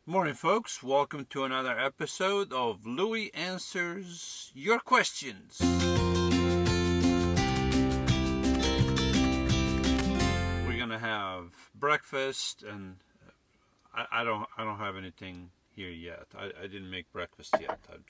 Morning, folks. Welcome to another episode of Loui Answers Your Questions. We're gonna have breakfast, and I don't have anything here yet. I didn't make breakfast yet. I'm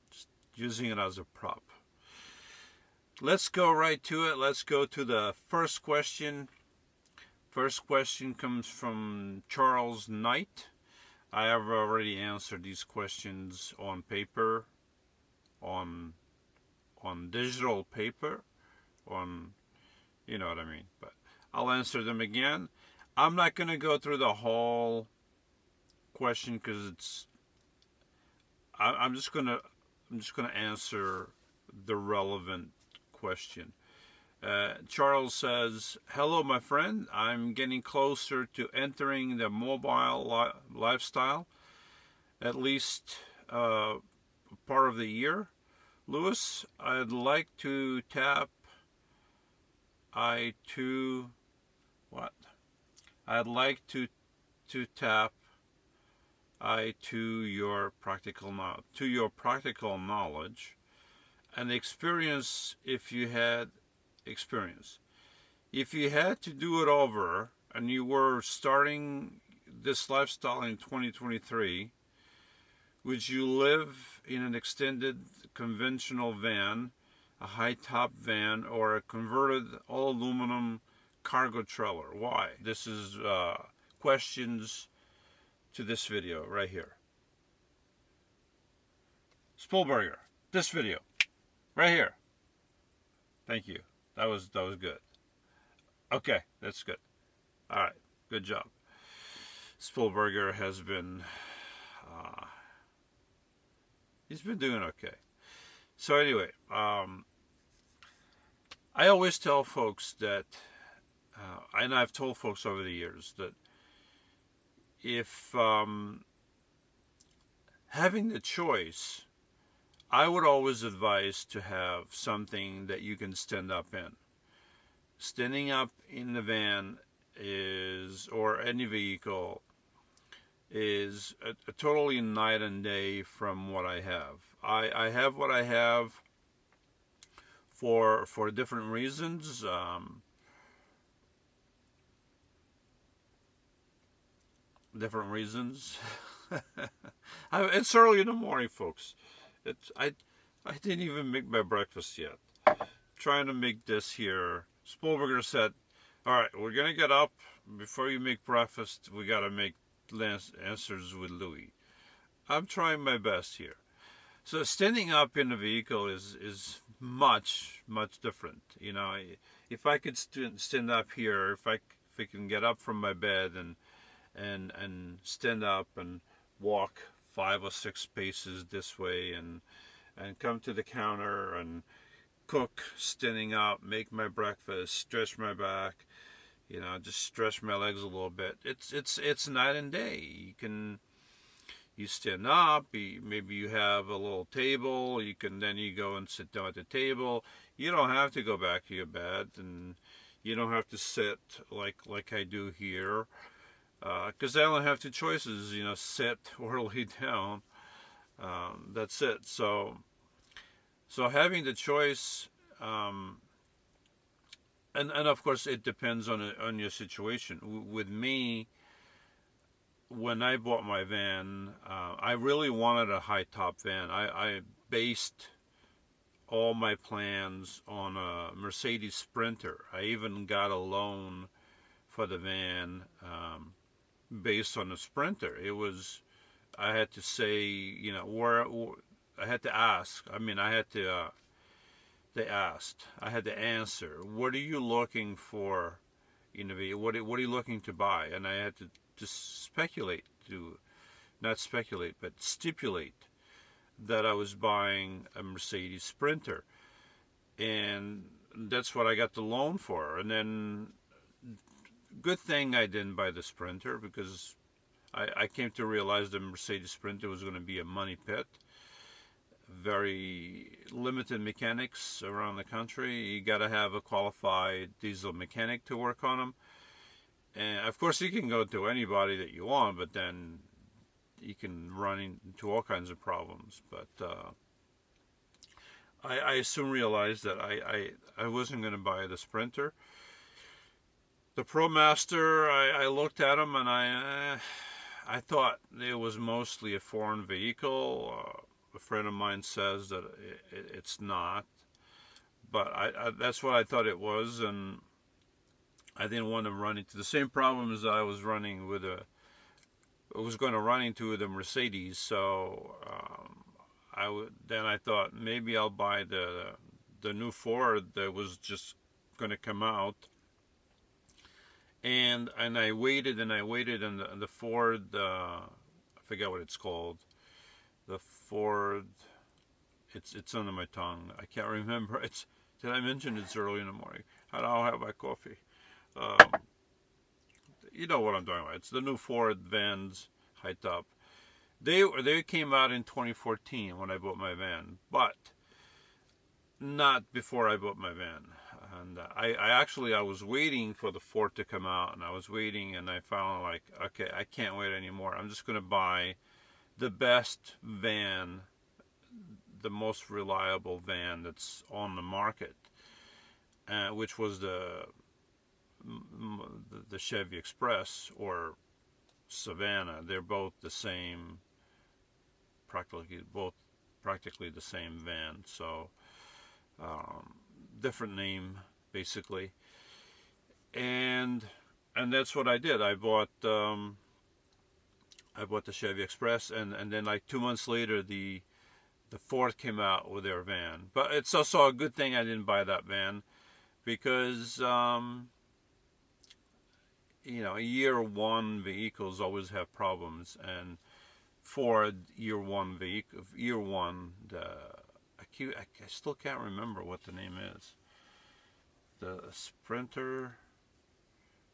just using it as a prop. Let's go right to it. Let's go to the first question. First question comes from Charles Knight. I have already answered these questions on paper, on digital paper, you know what I mean. But I'll answer them again. I'm not going to go through the whole question because I'm just going to answer the relevant question. Charles says, "Hello, my friend. I'm getting closer to entering the mobile lifestyle, at least part of the year. Louis, I'd like to tap I'd like to tap to your practical knowledge and experience if you had experience. If you had to do it over and you were starting this lifestyle in 2023, would you live in an extended conventional van, a high-top van, or a converted all-aluminum cargo trailer? Why?" This is questions to this video right here. Spielberger, this video right here. Thank you. That was good. Okay, that's good. All right, good job. Spielberger has been, he's been doing okay. So anyway, I always tell folks that, and I've told folks over the years that if having the choice, I would always advise to have something that you can stand up in. Standing up in the van or any vehicle is a totally night and day from what I have. I have what I have for different reasons. It's early in the morning, folks. I didn't even make my breakfast yet. Trying to make this here. Spielberger said, "All right, we're gonna get up. Before you make breakfast, we gotta make answers with Loui." I'm trying my best here. So standing up in the vehicle is much different. You know, if I could stand up here, if I can get up from my bed and stand up and walk 5 or 6 paces this way and come to the counter and cook standing up, make my breakfast, stretch my back, just stretch my legs a little bit. It's night and day. You stand up, maybe you have a little table, you go and sit down at the table. You don't have to go back to your bed, and you don't have to sit like I do here. Because I only have 2 choices, sit or lay down. That's it. So having the choice, and of course it depends on your situation. With me, when I bought my van, I really wanted a high top van. I based all my plans on a Mercedes Sprinter. I even got a loan for the van. Based on the Sprinter. I had to say, where I had to ask. They asked. I had to answer. What are you looking for? What are you looking to buy? And I had to stipulate that I was buying a Mercedes Sprinter, and that's what I got the loan for. And then, good thing I didn't buy the Sprinter, because I came to realize the Mercedes Sprinter was going to be a money pit. Very limited mechanics around the country. You got to have a qualified diesel mechanic to work on them. And of course, you can go to anybody that you want, but then you can run into all kinds of problems. But I soon realized that I wasn't going to buy the Sprinter. The ProMaster, I looked at them and I thought it was mostly a foreign vehicle. A friend of mine says that it's not, but that's what I thought it was, and I didn't want to run into the same problems that I was running with going to run into with a Mercedes. So then I thought maybe I'll buy the new Ford that was just going to come out. And I waited and the Ford, I forget what it's called. The Ford, it's under my tongue. I can't remember. Did I mention it's early in the morning? I'll have my coffee. You know what I'm talking about. It's the new Ford vans, high top. They came out in 2014 when I bought my van, but not before I bought my van. And I was waiting for the Ford to come out, and I was waiting, and I found like, okay, I can't wait anymore. I'm just going to buy the best van, the most reliable van that's on the market, which was the Chevy Express or Savannah. They're both the same, practically the same van. So different name basically, and that's what I did. I bought the Chevy Express, and then like 2 months later the Ford came out with their van. But it's also a good thing I didn't buy that van, because year one vehicles always have problems, and Ford year one, I still can't remember what the name is. The Sprinter,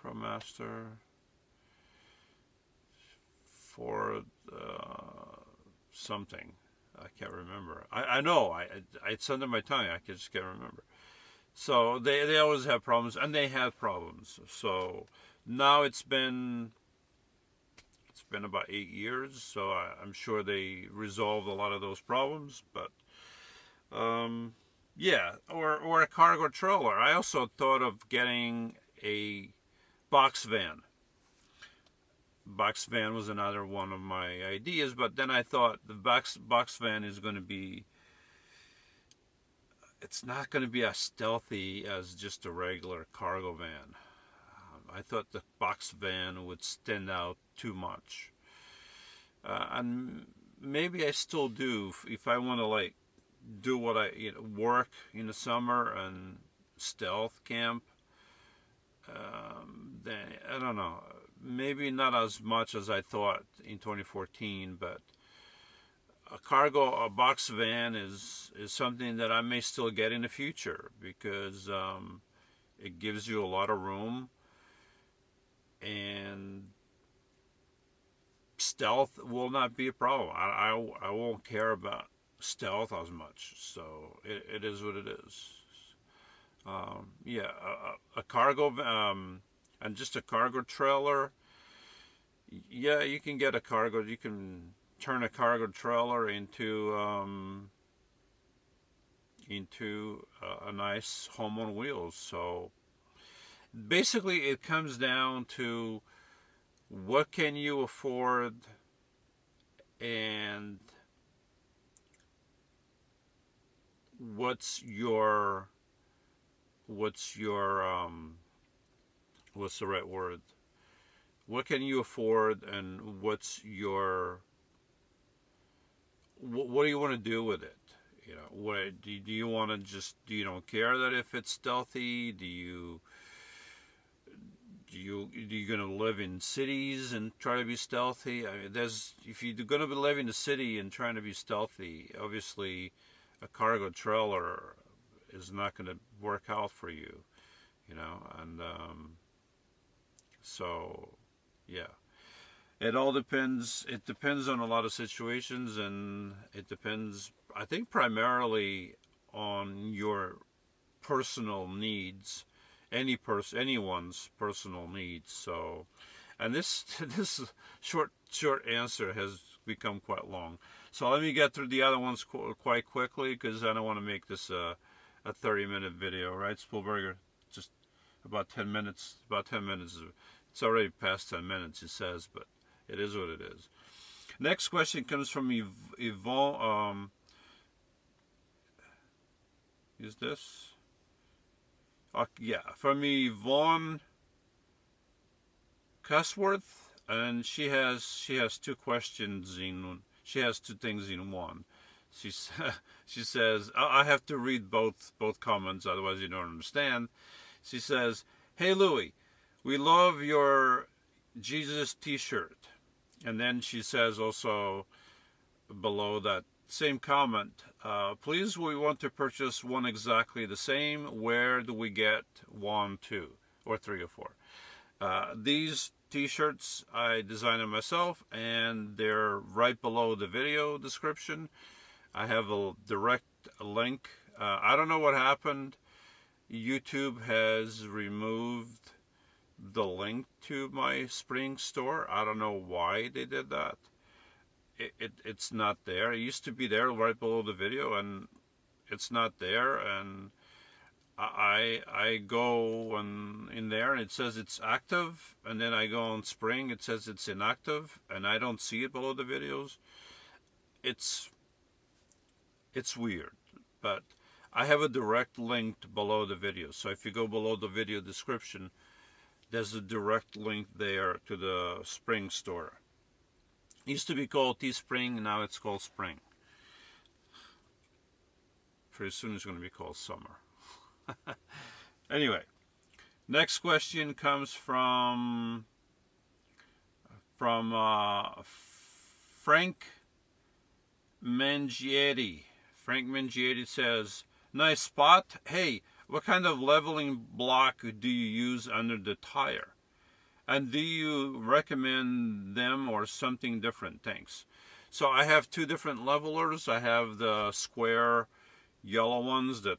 ProMaster, Ford, something. I can't remember. I know. It's under my tongue. I just can't remember. So they always have problems, and they had problems. So now it's been about 8 years. So I'm sure they resolved a lot of those problems. But yeah, or a cargo trailer. I also thought of getting a box van. Box van was another one of my ideas, but then I thought the box van is going to be, it's not going to be as stealthy as just a regular cargo van. I thought the box van would stand out too much, and maybe I still do if I want to like do what work in the summer and stealth camp. Then I don't know. Maybe not as much as I thought in 2014, but a box van is something that I may still get in the future, because it gives you a lot of room, and stealth will not be a problem. I won't care about stealth as much, so it is what it is. Yeah, a cargo and just a cargo trailer. Yeah, you can get a cargo. You can turn a cargo trailer into a nice home on wheels. So basically, it comes down to what can you afford, and what's the right word? What can you afford, and what do you want to do with it? What do you want to do you don't care that if it's stealthy? Do you going to live in cities and try to be stealthy? I mean, if you're going to be living in a city and trying to be stealthy, obviously a cargo trailer is not going to work out for you, and so yeah, it all depends. It depends on a lot of situations, and it depends, I think, primarily on your personal needs, anyone's personal needs. So, and this short answer has become quite long. So let me get through the other ones quite quickly, because I don't want to make this a 30-minute video, right, Spielberger? Just about 10 minutes. About 10 minutes. It's already past 10 minutes, it says, but it is what it is. Next question comes from Yvonne. Is this? Yeah, from Yvonne Cusworth, and she has two questions in. She has two things in one. She says, I have to read both comments, otherwise you don't understand. She says, "Hey Loui, we love your Jesus T-shirt." And then she says also below that same comment, "Please, we want to purchase one exactly the same. Where do we get 1, 2, or 3 or 4? These T-shirts I designed them myself, and they're right below the video description. I have a direct link. I don't know what happened. YouTube has removed the link to my spring store. I don't know why they did that. It's not there. It used to be there right below the video, and it's not there. And I go in there, and it says it's active, and then I go on spring, it says it's inactive, and I don't see it below the videos. It's weird, but I have a direct link below the video. So if you go below the video description, there's a direct link there to the spring store. It used to be called Teespring, now it's called Spring. Pretty soon it's going to be called Summer. Anyway, next question comes from Frank Mangietti. Frank Mangietti says, "Nice spot. Hey, what kind of leveling block do you use under the tire? And do you recommend them or something different? Thanks." So I have two different levelers. I have the square yellow ones that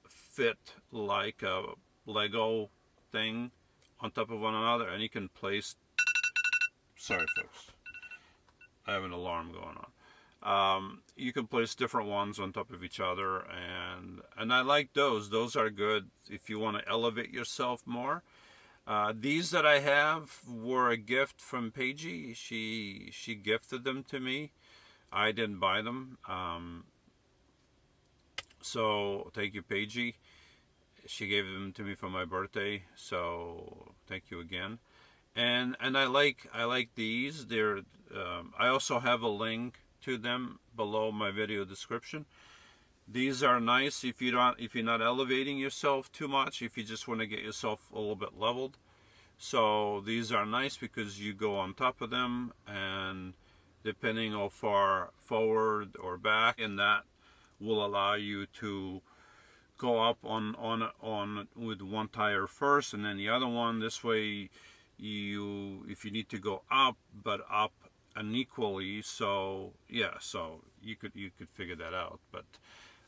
fit like a Lego thing on top of one another, and you can place, sorry folks, I have an alarm going on. You can place different ones on top of each other, and I like those. Those are good if you want to elevate yourself more. These that I have were a gift from Paigey. She gifted them to me. I didn't buy them. So thank you, Paigey. She gave them to me for my birthday. So thank you again. And I like these. They're I also have a link to them below my video description. These are nice if you're not elevating yourself too much, if you just want to get yourself a little bit leveled. So these are nice because you go on top of them, and depending how far forward or back, and that will allow you to go up on with one tire first and then the other one. This way, if you need to go up, but up unequally, so yeah, so you could figure that out. But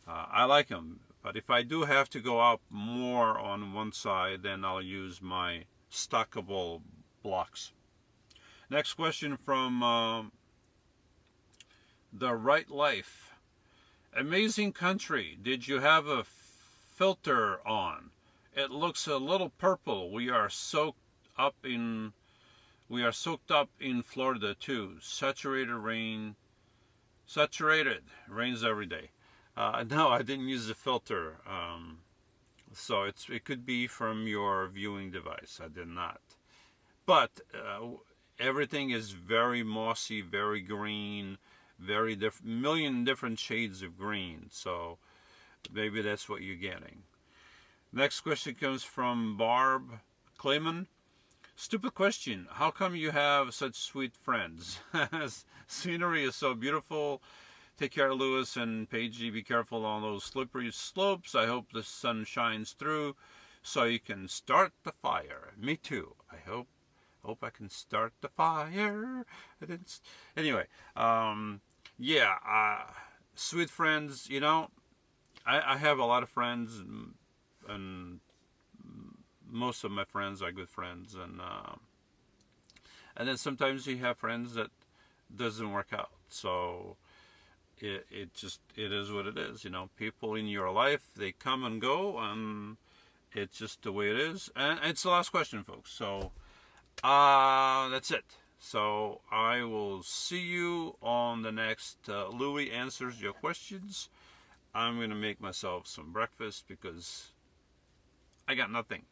I like them. But if I do have to go up more on one side, then I'll use my stackable blocks. Next question from The Right Life. Amazing country. Did you have a filter on? It looks a little purple. We are soaked up in Florida too. Saturated rains every day. No, I didn't use a filter. So it could be from your viewing device. I did not. But everything is very mossy, very green, very million different shades of green. So maybe that's what you're getting. Next question comes from Barb Clayman. Stupid question. How come you have such sweet friends? Scenery is so beautiful. Take care, Lewis and Paigey. Be careful on those slippery slopes. I hope the sun shines through so you can start the fire. Me too. I hope I can start the fire. Anyway, sweet friends. You know, I have a lot of friends, and most of my friends are good friends, and then sometimes you have friends that doesn't work out. So it is what it is. People in your life, they come and go, and it's just the way it is. And it's the last question, folks. So that's it. So I will see you on the next Loui Answers Your Questions. I'm going to make myself some breakfast because I got nothing.